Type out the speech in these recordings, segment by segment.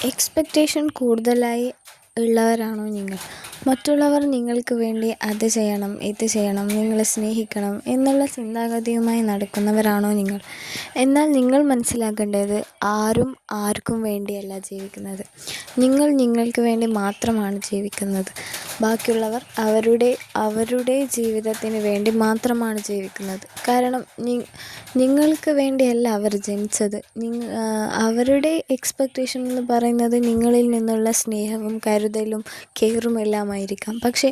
Expectation കൂടുതലായി ഉള്ളവരാണോ നിങ്ങൾ? മറ്റുള്ളവർ നിങ്ങൾക്ക് വേണ്ടി അത് ചെയ്യണം, ഇത് ചെയ്യണം, നിങ്ങളെ സ്നേഹിക്കണം എന്നുള്ള ചിന്താഗതിയുമായി നടക്കുന്നവരാണോ നിങ്ങൾ? എന്നാൽ നിങ്ങൾ മനസ്സിലാക്കേണ്ടത്, ആരും ആർക്കും വേണ്ടിയല്ല ജീവിക്കുന്നത്. നിങ്ങൾ നിങ്ങൾക്ക് വേണ്ടി മാത്രമാണ് ജീവിക്കുന്നത്. ബാക്കിയുള്ളവർ അവരുടെ ജീവിതത്തിന് വേണ്ടി മാത്രമാണ് ജീവിക്കുന്നത്. കാരണം നിങ്ങൾക്ക് വേണ്ടിയല്ല അവർ ജനിച്ചത്. അവരുടെ എക്സ്പെക്റ്റേഷൻ എന്ന് പറയുന്നത് നിങ്ങളിൽ നിന്നുള്ള സ്നേഹവും കരുതലും കെയറും എല്ലാമായിരിക്കാം. പക്ഷേ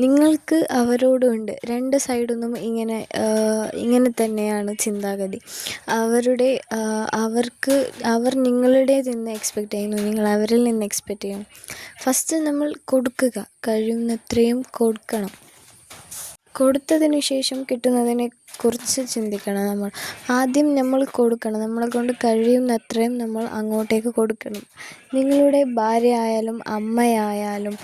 നിങ്ങൾക്ക് അവരോടുണ്ട്. രണ്ട് സൈഡൊന്നും ഇങ്ങനെ തന്നെയാണ് ചിന്താഗതി. അവർ നിങ്ങളുടേത് നിന്ന് എക്സ്പെക്റ്റ് ചെയ്യുന്നു, നിങ്ങൾ അവരിൽ നിന്ന് എക്സ്പെക്റ്റ് ചെയ്യുന്നു. ഫസ്റ്റ് നമ്മൾ കൊടുക്കുക, കഴിയുന്നത്രയും കൊടുക്കണം. കൊടുത്തതിന് ശേഷം കിട്ടുന്നതിനെ കുറിച്ച് ചിന്തിക്കണം. നമ്മൾ ആദ്യം നമ്മൾ കൊടുക്കണം. നമ്മളെ കൊണ്ട് കഴിയുന്നത്രയും നമ്മൾ അങ്ങോട്ടേക്ക് കൊടുക്കണം. നിങ്ങളുടെ ഭാര്യ ആയാലും അമ്മയായാലും,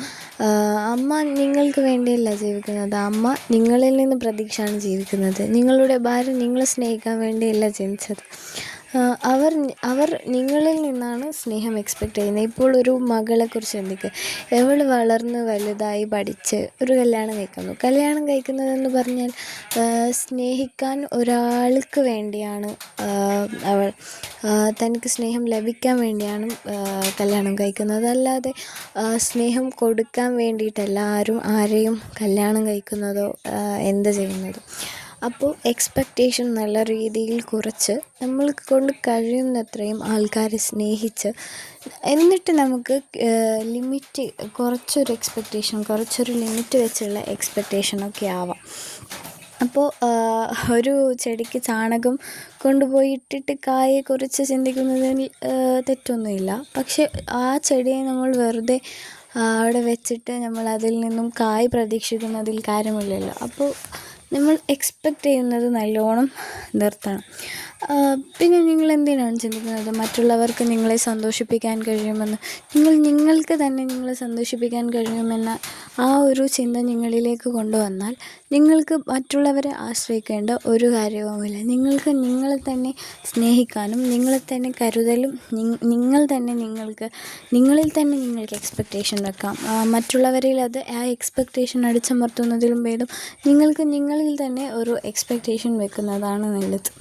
അമ്മ നിങ്ങൾക്ക് വേണ്ടിയല്ല ജീവിക്കുന്നത്. അമ്മ നിങ്ങളിൽ നിന്ന് പ്രതീക്ഷയാണ് ജീവിക്കുന്നത്. നിങ്ങളുടെ ഭാര്യ നിങ്ങളെ സ്നേഹിക്കാൻ വേണ്ടിയല്ല ജനിച്ചത്. അവർ നിങ്ങളിൽ നിന്നാണ് സ്നേഹം എക്സ്പെക്റ്റ് ചെയ്യുന്നത്. ഇപ്പോൾ ഒരു മകളെക്കുറിച്ച് ചിന്തിക്കുക. അവൾ വളർന്ന് വലുതായി പഠിച്ച് ഒരു കല്യാണം കഴിക്കുന്നതെന്ന് പറഞ്ഞാൽ സ്നേഹിക്കാൻ ഒരാൾക്ക് വേണ്ടിയാണ്. അവൾ തനിക്ക് സ്നേഹം ലഭിക്കാൻ വേണ്ടിയാണ് കല്യാണം കഴിക്കുന്നത്. അല്ലാതെ സ്നേഹം കൊടുക്കാൻ വേണ്ടിയിട്ടല്ല ആരും ആരെയും കല്യാണം കഴിക്കുന്നതോ എന്ത് ചെയ്യുന്നതോ. അപ്പോൾ എക്സ്പെക്റ്റേഷൻ നല്ല രീതിയിൽ കുറച്ച് നമ്മൾക്ക് കൊണ്ട് കഴിയുന്നത്രയും ആൾക്കാരെ സ്നേഹിച്ച്, എന്നിട്ട് നമുക്ക് കുറച്ചൊരു ലിമിറ്റ് വെച്ചുള്ള എക്സ്പെക്റ്റേഷനൊക്കെ ആവാം. അപ്പോൾ ഒരു ചെടിക്ക് ചാണകം കൊണ്ടുപോയി ഇട്ടിട്ട് കായെക്കുറിച്ച് ചിന്തിക്കുന്നതിൽ തെറ്റൊന്നുമില്ല. പക്ഷെ ആ ചെടിയെ നമ്മൾ വെറുതെ അവിടെ വെച്ചിട്ട് നമ്മൾ അതിൽ നിന്നും കായ് പ്രതീക്ഷിക്കുന്നതിൽ കാര്യമില്ലല്ലോ. അപ്പോൾ നമ്മൾ എക്സ്പെക്റ്റ് ചെയ്യുന്നത് നല്ലോണം നിർത്തണം. പിന്നെ നിങ്ങൾ എന്തിനാണ് ചിന്തിക്കുന്നത് മറ്റുള്ളവർക്ക് നിങ്ങളെ സന്തോഷിപ്പിക്കാൻ കഴിയുമെന്ന്? നിങ്ങൾക്ക് തന്നെ നിങ്ങളെ സന്തോഷിപ്പിക്കാൻ കഴിയുമെന്ന ആ ഒരു ചിന്ത നിങ്ങളിലേക്ക് കൊണ്ടുവന്നാൽ നിങ്ങൾക്ക് മറ്റുള്ളവരെ ആശ്രയിക്കേണ്ട ഒരു കാര്യവുമില്ല. നിങ്ങൾക്ക് നിങ്ങളെ തന്നെ സ്നേഹിക്കാനും നിങ്ങളെ തന്നെ കരുതലും നിങ്ങളിൽ തന്നെ നിങ്ങൾക്ക് എക്സ്പെക്റ്റേഷൻ വെക്കാം. മറ്റുള്ളവരിൽ ആ എക്സ്പെക്റ്റേഷൻ അടിച്ചമർത്തുന്നതിലും ഭേദം നിങ്ങൾക്ക് നിങ്ങളിൽ തന്നെ ഒരു എക്സ്പെക്റ്റേഷൻ വെക്കുന്നതാണ് നല്ലത്.